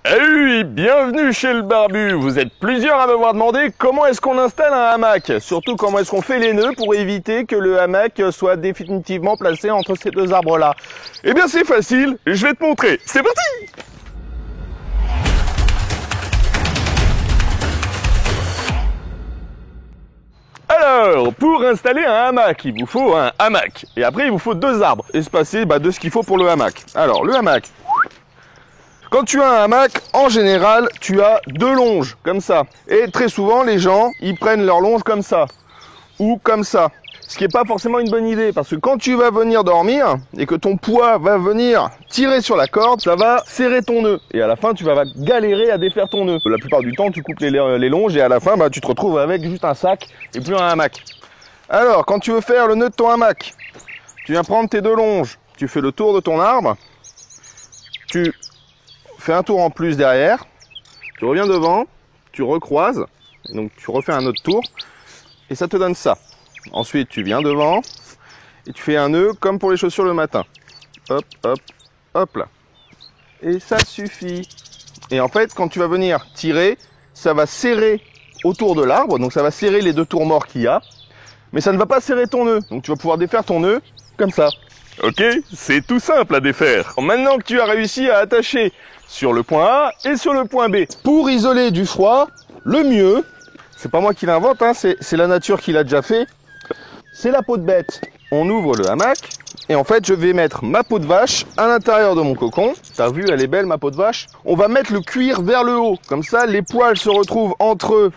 Eh oui, bienvenue chez le barbu. Vous êtes plusieurs à m'avoir demandé comment est-ce qu'on installe un hamac. Surtout comment est-ce qu'on fait les nœuds pour éviter que le hamac soit définitivement placé entre ces deux arbres-là. Eh bien c'est facile, je vais te montrer. C'est parti! Alors, pour installer un hamac, il vous faut un hamac. Et après, il vous faut deux arbres, espacés de ce qu'il faut pour le hamac. Alors, le hamac. Quand tu as un hamac, en général, tu as deux longes, comme ça. Et très souvent, les gens, ils prennent leur longe comme ça. Ou comme ça. Ce qui n'est pas forcément une bonne idée, parce que quand tu vas venir dormir, et que ton poids va venir tirer sur la corde, ça va serrer ton nœud. Et à la fin, tu vas galérer à défaire ton nœud. La plupart du temps, tu coupes les longes, et à la fin, tu te retrouves avec juste un sac, et plus un hamac. Alors, quand tu veux faire le nœud de ton hamac, tu viens prendre tes deux longes, tu fais le tour de ton arbre, tu fais un tour en plus derrière, tu reviens devant, tu recroises, et donc tu refais un autre tour, et ça te donne ça. Ensuite, tu viens devant, et tu fais un nœud comme pour les chaussures le matin. Hop, hop, hop là. Et ça suffit. Et en fait, quand tu vas venir tirer, ça va serrer autour de l'arbre, donc ça va serrer les deux tours morts qu'il y a, mais ça ne va pas serrer ton nœud, donc tu vas pouvoir défaire ton nœud comme ça. Ok, c'est tout simple à défaire. Maintenant que tu as réussi à attacher sur le point A et sur le point B. Pour isoler du froid, le mieux, c'est pas moi qui l'invente, hein, c'est la nature qui l'a déjà fait, c'est la peau de bête. On ouvre le hamac et en fait je vais mettre ma peau de vache à l'intérieur de mon cocon. T'as vu, elle est belle ma peau de vache. On va mettre le cuir vers le haut, comme ça les poils se retrouvent entre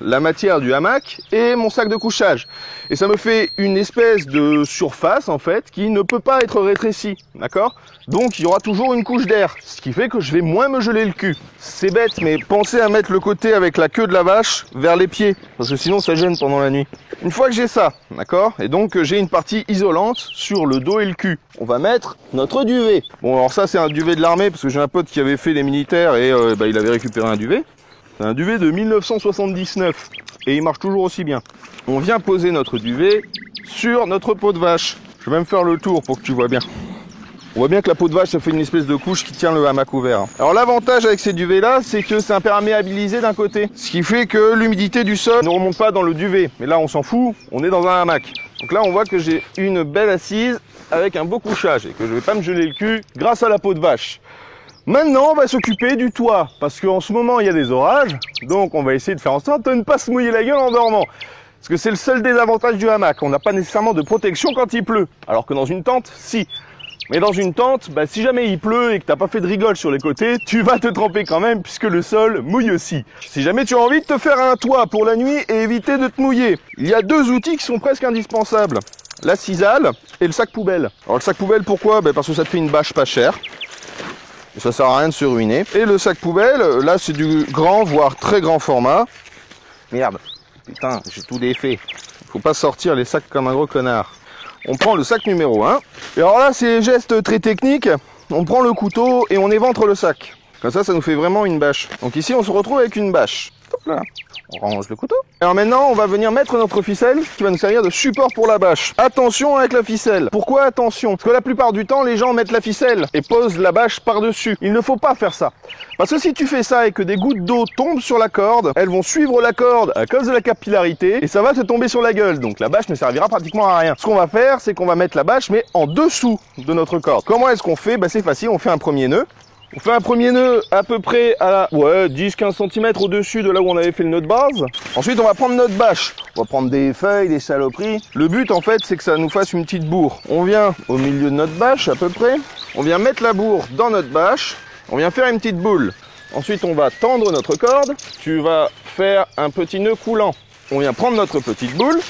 la matière du hamac et mon sac de couchage. Et ça me fait une espèce de surface en fait qui ne peut pas être rétrécie, d'accord? Donc il y aura toujours une couche d'air, ce qui fait que je vais moins me geler le cul. C'est bête, mais pensez à mettre le côté avec la queue de la vache vers les pieds, parce que sinon ça gêne pendant la nuit. Une fois que j'ai ça, d'accord? Et donc j'ai une partie isolante sur le dos et le cul. On va mettre notre duvet. Bon alors ça c'est un duvet de l'armée, parce que j'ai un pote qui avait fait les militaires et il avait récupéré un duvet. C'est un duvet de 1979 et il marche toujours aussi bien. On vient poser notre duvet sur notre peau de vache. Je vais même faire le tour pour que tu vois bien. On voit bien que la peau de vache, ça fait une espèce de couche qui tient le hamac ouvert. Alors l'avantage avec ces duvets-là, c'est que c'est imperméabilisé d'un côté. Ce qui fait que l'humidité du sol ne remonte pas dans le duvet. Mais là, on s'en fout, on est dans un hamac. Donc là, on voit que j'ai une belle assise avec un beau couchage et que je vais pas me geler le cul grâce à la peau de vache. Maintenant, on va s'occuper du toit, parce qu'en ce moment, il y a des orages, donc on va essayer de faire en sorte de ne pas se mouiller la gueule en dormant. Parce que c'est le seul désavantage du hamac, on n'a pas nécessairement de protection quand il pleut, alors que dans une tente, si. Mais dans une tente, si jamais il pleut et que t'as pas fait de rigole sur les côtés, tu vas te tremper quand même, puisque le sol mouille aussi. Si jamais tu as envie de te faire un toit pour la nuit et éviter de te mouiller, il y a deux outils qui sont presque indispensables. La cisale et le sac poubelle. Alors le sac poubelle, pourquoi? Parce que ça te fait une bâche pas chère. Et ça sert à rien de se ruiner. Et le sac poubelle, là c'est du grand, voire très grand format. Merde, putain, j'ai tout défait. Faut pas sortir les sacs comme un gros connard. On prend le sac numéro 1. Et alors là, c'est geste très technique. On prend le couteau et on éventre le sac. Comme ça, ça nous fait vraiment une bâche. Donc ici, on se retrouve avec une bâche. Hop là. On range le couteau. Alors maintenant, on va venir mettre notre ficelle qui va nous servir de support pour la bâche. Attention avec la ficelle. Pourquoi attention? Parce que la plupart du temps, les gens mettent la ficelle et posent la bâche par-dessus. Il ne faut pas faire ça. Parce que si tu fais ça et que des gouttes d'eau tombent sur la corde, elles vont suivre la corde à cause de la capillarité et ça va te tomber sur la gueule. Donc la bâche ne servira pratiquement à rien. Ce qu'on va faire, c'est qu'on va mettre la bâche mais en dessous de notre corde. Comment est-ce qu'on fait? C'est facile, on fait un premier nœud. On fait un premier nœud à peu près à 10-15 cm au-dessus de là où on avait fait le nœud de base. Ensuite, on va prendre notre bâche. On va prendre des feuilles, des saloperies. Le but, en fait, c'est que ça nous fasse une petite bourre. On vient au milieu de notre bâche, à peu près. On vient mettre la bourre dans notre bâche. On vient faire une petite boule. Ensuite, on va tendre notre corde. Tu vas faire un petit nœud coulant. On vient prendre notre petite boule.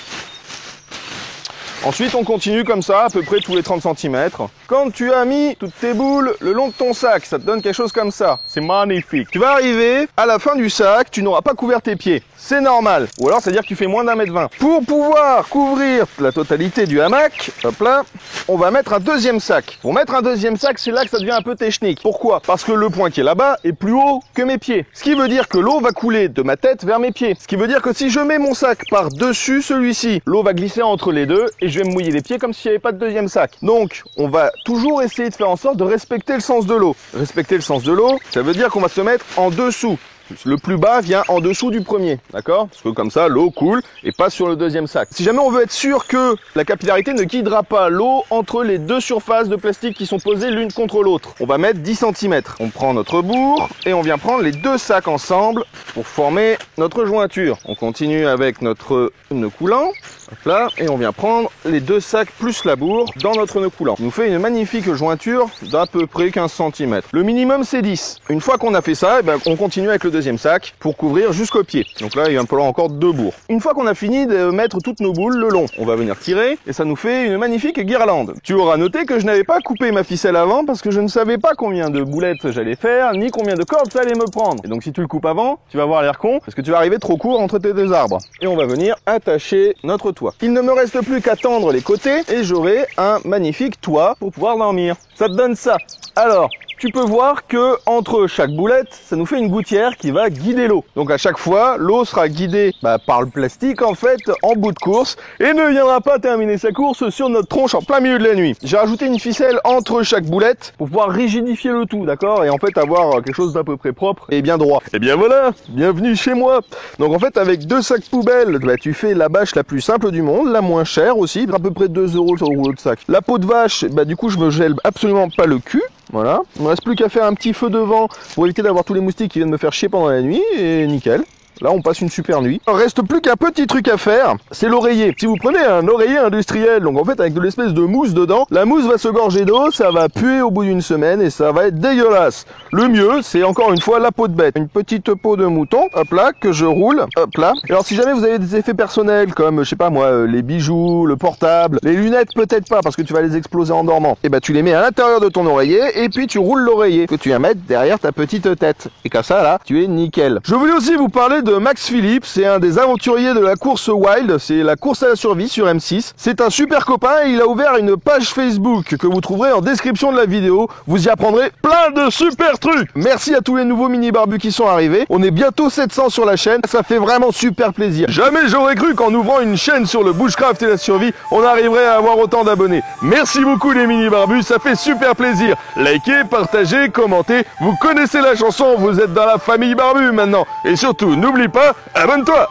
Ensuite, on continue comme ça, à peu près tous les 30 cm. Quand tu as mis toutes tes boules le long de ton sac, ça te donne quelque chose comme ça. C'est magnifique. Tu vas arriver à la fin du sac, tu n'auras pas couvert tes pieds. C'est normal. Ou alors, c'est-à-dire que tu fais moins d'1,20 m. Pour pouvoir couvrir la totalité du hamac, hop là, on va mettre un deuxième sac. Pour mettre un deuxième sac, c'est là que ça devient un peu technique. Pourquoi? Parce que le point qui est là-bas est plus haut que mes pieds. Ce qui veut dire que l'eau va couler de ma tête vers mes pieds. Ce qui veut dire que si je mets mon sac par-dessus celui-ci, l'eau va glisser entre les deux et je vais me mouiller les pieds comme s'il n'y avait pas de deuxième sac. Donc, on va toujours essayer de faire en sorte de respecter le sens de l'eau. Respecter le sens de l'eau, ça veut dire qu'on va se mettre en dessous. Le plus bas vient en dessous du premier, d'accord? Parce que comme ça, l'eau coule et passe sur le deuxième sac. Si jamais on veut être sûr que la capillarité ne guidera pas l'eau entre les deux surfaces de plastique qui sont posées l'une contre l'autre, on va mettre 10 cm. On prend notre bourre et on vient prendre les deux sacs ensemble pour former notre jointure. On continue avec notre nœud coulant, hop là, et on vient prendre les deux sacs plus la bourre dans notre nœud coulant. Ça nous fait une magnifique jointure d'à peu près 15 cm. Le minimum c'est 10. Une fois qu'on a fait ça, eh ben, on continue avec le deuxième sac pour couvrir jusqu'au pied. Donc là, il va me falloir encore 2 bourres. Une fois qu'on a fini de mettre toutes nos boules le long, on va venir tirer et ça nous fait une magnifique guirlande. Tu auras noté que je n'avais pas coupé ma ficelle avant parce que je ne savais pas combien de boulettes j'allais faire, ni combien de cordes ça allait me prendre. Et donc si tu le coupes avant, tu vas avoir l'air con parce que tu vas arriver trop court entre tes deux arbres. Et on va venir attacher notre toit. Il ne me reste plus qu'à tendre les côtés et j'aurai un magnifique toit pour pouvoir dormir. Ça te donne ça. Alors, tu peux voir que entre chaque boulette, ça nous fait une gouttière qui va guider l'eau. Donc à chaque fois, l'eau sera guidée par le plastique en fait en bout de course et ne viendra pas terminer sa course sur notre tronche en plein milieu de la nuit. J'ai rajouté une ficelle entre chaque boulette pour pouvoir rigidifier le tout, d'accord? Et en fait avoir quelque chose d'à peu près propre et bien droit. Et bien voilà, bienvenue chez moi. Donc en fait avec 2 sacs poubelles, tu fais la bâche la plus simple du monde, la moins chère aussi, à peu près 2 € sur le rouleau de sac. La peau de vache, du coup je me gèle absolument pas le cul. Voilà, il ne reste plus qu'à faire un petit feu de vent pour éviter d'avoir tous les moustiques qui viennent me faire chier pendant la nuit et nickel. Là, on passe une super nuit. Il ne reste plus qu'un petit truc à faire, c'est l'oreiller. Si vous prenez un oreiller industriel, donc en fait avec de l'espèce de mousse dedans, la mousse va se gorger d'eau, ça va puer au bout d'une semaine et ça va être dégueulasse. Le mieux, c'est encore une fois la peau de bête. Une petite peau de mouton, hop là, que je roule, hop là. Alors si jamais vous avez des effets personnels comme, je sais pas moi, les bijoux, le portable, les lunettes peut-être pas parce que tu vas les exploser en dormant, et tu les mets à l'intérieur de ton oreiller et puis tu roules l'oreiller que tu viens mettre derrière ta petite tête. Et comme ça, là, tu es nickel. Je voulais aussi vous parler de Max Philippe, c'est un des aventuriers de la course Wild, c'est la course à la survie sur M6. C'est un super copain et il a ouvert une page Facebook que vous trouverez en description de la vidéo. Vous y apprendrez plein de super trucs. Merci à tous les nouveaux mini barbus qui sont arrivés. On est bientôt 700 sur la chaîne, ça fait vraiment super plaisir. Jamais j'aurais cru qu'en ouvrant une chaîne sur le bushcraft et la survie, on arriverait à avoir autant d'abonnés. Merci beaucoup les mini barbus, ça fait super plaisir. Likez, partagez, commentez. Vous connaissez la chanson, vous êtes dans la famille barbu maintenant. Et surtout, n'oublie pas, abonne-toi!